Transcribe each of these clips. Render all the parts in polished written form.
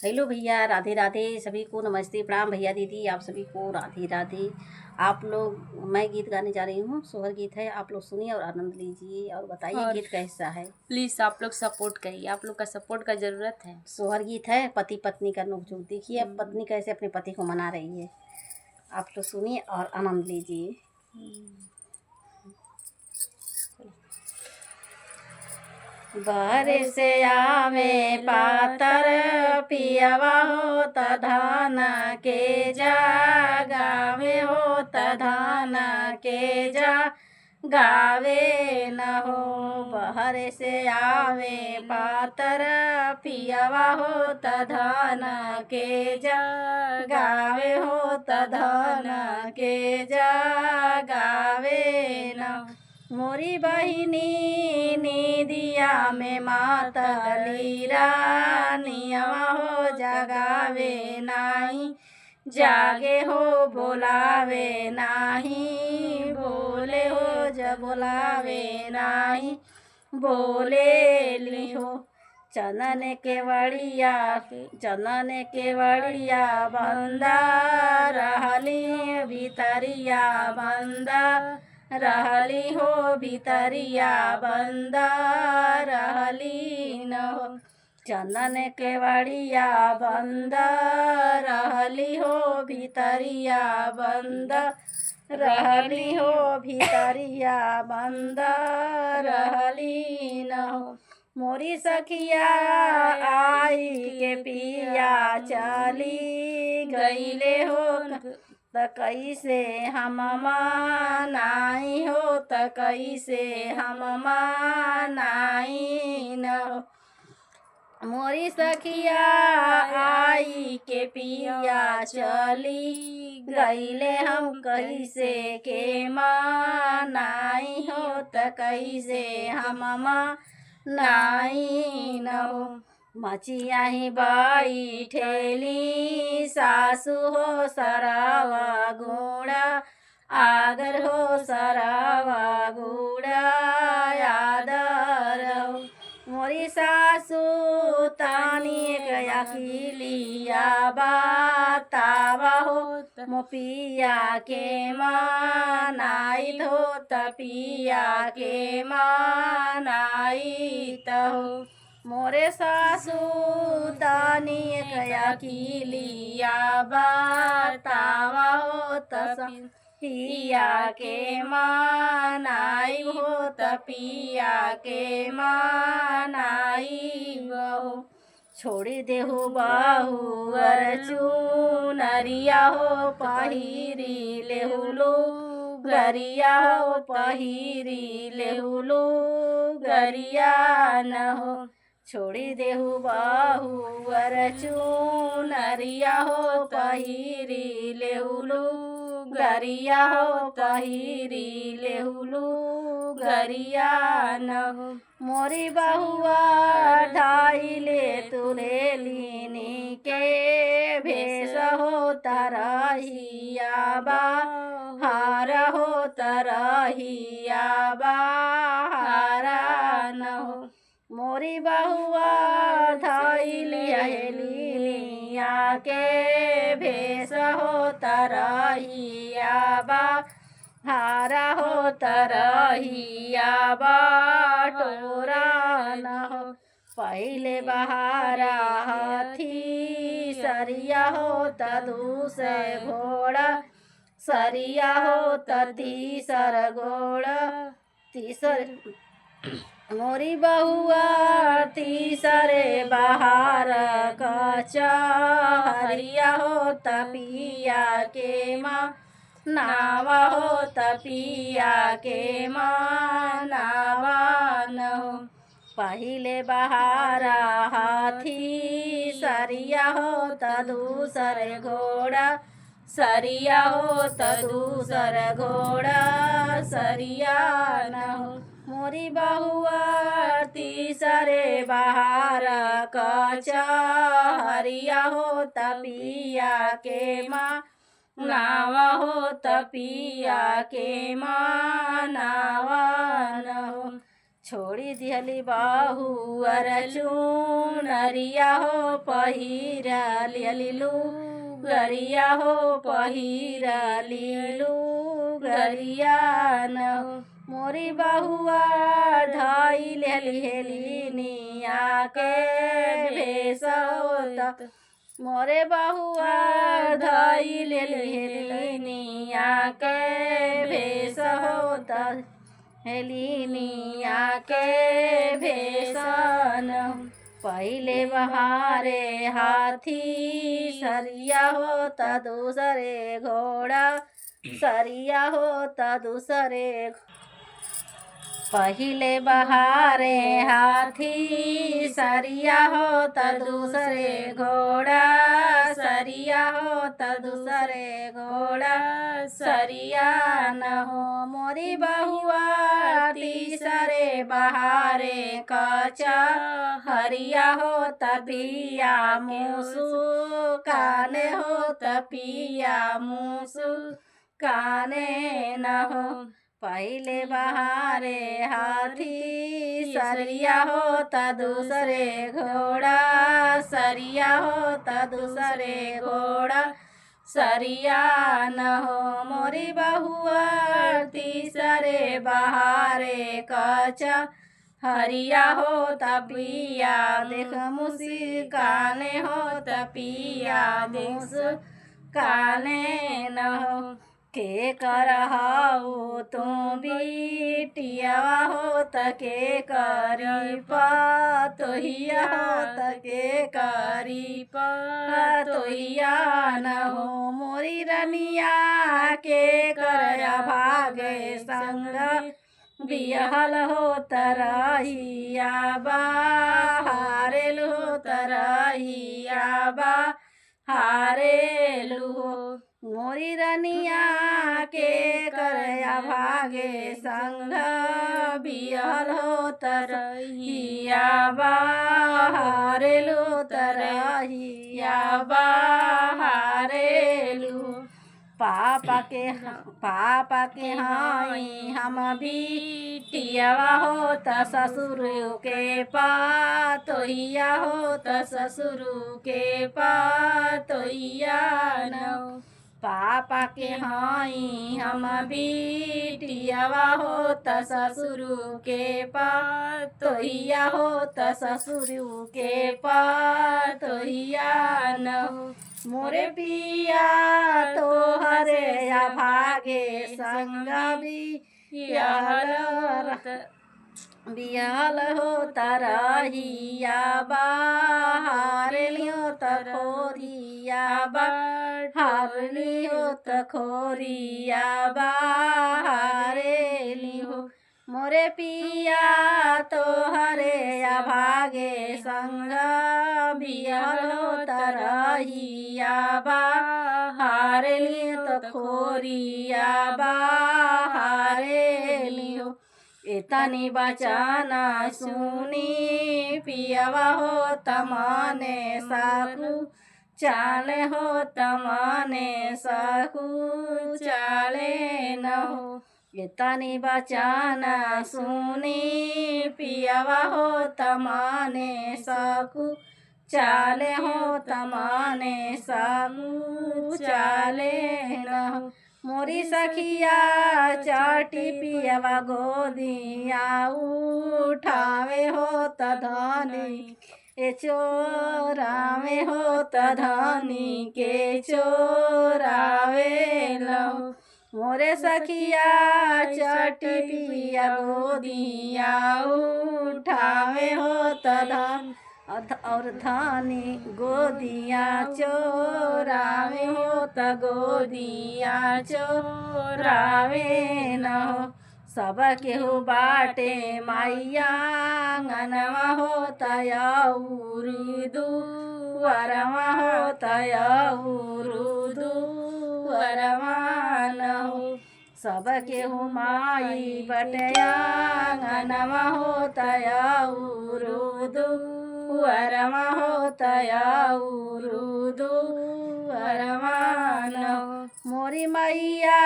Hello भैया, राधे राधे। सभी को नमस्ते, प्रणाम भैया दीदी, आप सभी को राधे राधे। आप लोग, मैं गीत गाने जा रही हूँ, सोहर गीत है। आप लोग सुनिए और आनंद लीजिए और बताइए और गीत कैसा है। प्लीज़ आप लोग सपोर्ट करिए, आप लोग का सपोर्ट का ज़रूरत है। सोहर गीत है, पति पत्नी का नोकझोंक। देखिए अब पत्नी कैसे अपने पति को मना रही है। आप लोग सुनिए और आनंद लीजिए। बारिश आवे पातर पियवा होत धान के जा, गावे होत धान के जा, गावे न हो। बहर से आवे पातर पियवा होत धान के जा, गावे होत धान के जा, गावे न हो। मोरी बहिनी निदिया में मातली रानियवा हो, जगावे नाही, जागे हो बोलावे नाही, बोले हो जब बोलावे नाही, बोले ली हो। चनन के वड़िया बंदा रहली भितरिया, बंदा रहली हो भितरिया, बंदा रहली न हो। चंदन के वड़िया बंदा रहली हो भितरिया, बंदा रहली हो भितरिया, बंदा रहली न हो। मोरी सखिया आई के पिया चली गईले हो, त कैसे हम मानाई हो, त कैसे हम मानाई न हो। मोरी सखिया आई के पिया चली गईले, हम कैसे के मानाई हो, त कैसे हम मानाई न हो। मचिया ही बाई ठेली सासु हो सरावा गुड़ा, आगर हो सरावा गुड़ा आदर हो। मोरी सासु तानी गया की लिया बतावा हो, मोपिया के मानाई हो, तपिया के मानाई हो। मोरे सासु तानी गया की लिया बतावा हो, पिया के मानाई हो, तपिया के मानाई हो। छोड़ी देहु बाहु अरचू नरिया हो, पहिरी लेहुलू गरिया हो, पहिरी लेहुलू गरिया न हो। छोड़ी देहु बाहु अरचू नरिया हो, पहिरी लेहुलू गरिया हो, पहिरी लेहुलू गरिया न हो। मोरी बहुआ ढाई ले तुले लीनी के भेष हो, तरहिया बाहर हो, तरहिया बाहर न हो। मोरी बहुआ ढाई ले लीनिया के भेष हो, तरहिया बाहर हो, तरहिया बाटोरा न हो। पहले बहारा हाथी सरिया हो, तदूसे घोड़ा सरिया हो, तीसर घोड़ा तीसर। मोरी बहुआ तीसरे बहार कचहरिया हो, तपिया के माँ नावा हो, तपिया के माँ नावा न हो। पहले बहारा हाथी सरिया हो, तदूसर घोड़ा सरिया हो, तदूसर घोड़ा सरिया न हो। मोरी बहुआ तीसरे बहार कचहरिया हो, तपिया के माँ नावा हो, तपिया के माँ नावा न हो। छोड़ी दिहली बाहू चुनरिया हो पहिरा लिहली लुगरिया हो पहिरा लुगरिया न हो मोरी बहुआ धाई लेली हेली निया के भेष होत मोरे बहुआ धाई लेली हेली निया के भेष होत हेलिनिया के भेषन पहले बहारे हाथी सरिया होता दूसरे घोड़ा सरिया होता दूसरे पहले बहारे हाथी सरिया होता दूसरे घोड़ा सरिया होता दूसरे घोड़ा सरिया न हो मोरी बहुआ तीसरे बहारे कचा हरिया होता पिया मूसू काने होता पिया मूसू काने न हो पहले बहारे हाथी सरिया होता दूसरे घोड़ा सरिया होता दूसरे घोड़ा सरिया न हो मोरी बहुआ तीसरे बहारे कचा हरिया होता पिया देख मुस्काने होता पिया मूस काने न हो के करहाऊ तुम बिटियावा होत के करी पातोहिया होत के करी पातोहिया न हो मोरी रनिया के करया भागे संग बिहल होत रहिया बाहरेल होत रहिया बाहरेल हो मोरी रनिया के करया भागे संग बिहल होत रहिया बाहरेलु तरहिया बाहरेलु पापा के हाई हम बिटियावा होत ससुर के पातोहिया होत ससुर के पातोहिया न पापा के हाई हम बिटियावा होत ससुर के पातोहिया होत ससुर के पातोहिया न मोरे पिया तो हरे या भागे संग बियाल हो तरहिया बाहरलियो तखोरिया बाहरलियो तखोरिया बाहरलियो मोरे पिया तो हरे या भागे संग बियाल हो तरहिया बाहरलियो तखोरिया बाहरलियो इतनी बचाना सुनी पियावा हो तमाने साकू चाले हो तमाने साकू चाले न हो इतनी बचाना सुनी पियावा हो तमाने साकू चाले हो तमाने साकू चाले न हो मोरी सखिया चाटी पियावा गोदिया उठावे हो तधानी ए चोरावे हो तधानी के चोरावे लो मोरे सखिया चाटी पिया गोदिया उठावे हो तधानी और धानी गोदिया चोरावे हो त गोदिया चोरावे न हो सब केहू बाटे माइया अंगनवा हो तया उरुदू वरवा हो तया उरुदू वरवा न हो सब केहू माई बटया अंगनवा हो तया उरुदू वरमा हो तया उरुदू वरमान मोरी मैया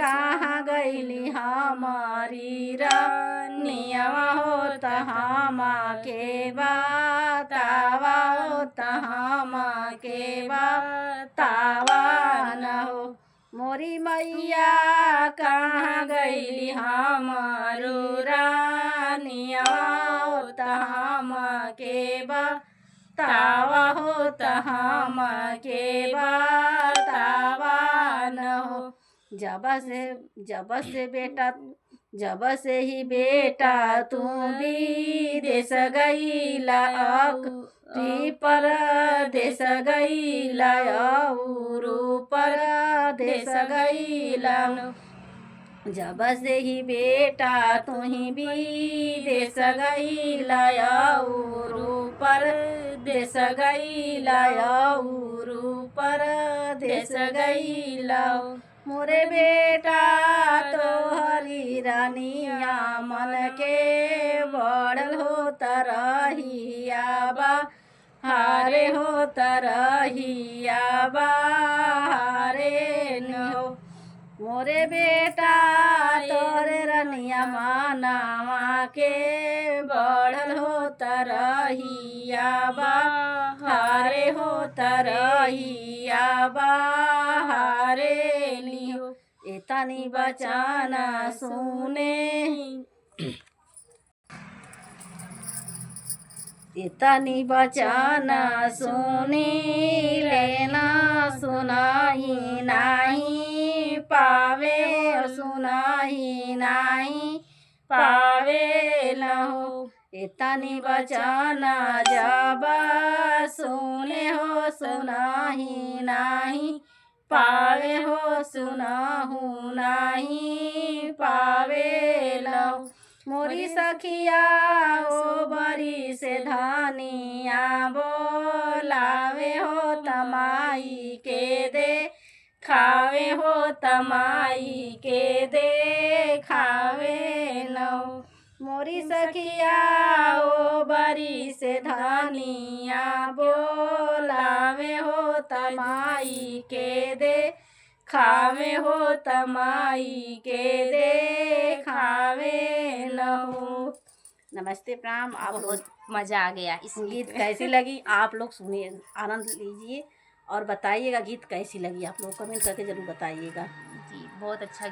कहाँ गईली हमारी रानी नियमा होत हमा के बतावा होत हमा के बतावा न हो। मोरी मैया कहाँ गईली हमारो रानिया होत हमा के बतावा होत हमा के बतावा न हो। जब से ही बेटा तू विदेश गईला परदेश गईला औरू परदेश गईला। जब से ही बेटा तू ही विदेश गईला औरू परदेश गईला औरू परदेश गईला। मोरे बेटा तोहरी रानिया मन के बढ़ल हो तरहिया बा हारे हो तरहिया बा हारे न हो। मोरे बेटा तोरे रानिया मनावा के बढ़ल हो तरहिया बा हारे हो तरहिया बा हारे लियो। एतनी बचाना सुने इतनी बचाना सुनी लेना सुनाही नहीं पावे सुनाही नहीं पावे न हो। इतनी बचाना जब सुने हो सुनाही नहीं पावे हो सुनाहू नहीं पावे लो। मोरी सखिया ओ बरी से धानिया बोलावे हो तमाई के दे खावे हो तमाई के दे खावे लो। मोरी सखिया ओ बरी से धानिया बोलावे हो तमाई के दे खावे हो तमाई के दे खावे लो। नमस्ते प्रणाम। आप बहुत मज़ा आ गया इस गीत कैसी लगी आप लोग सुनिए, आनंद लीजिए और बताइएगा गीत कैसी लगी। आप लोग कमेंट करके ज़रूर बताइएगा। जी बहुत अच्छा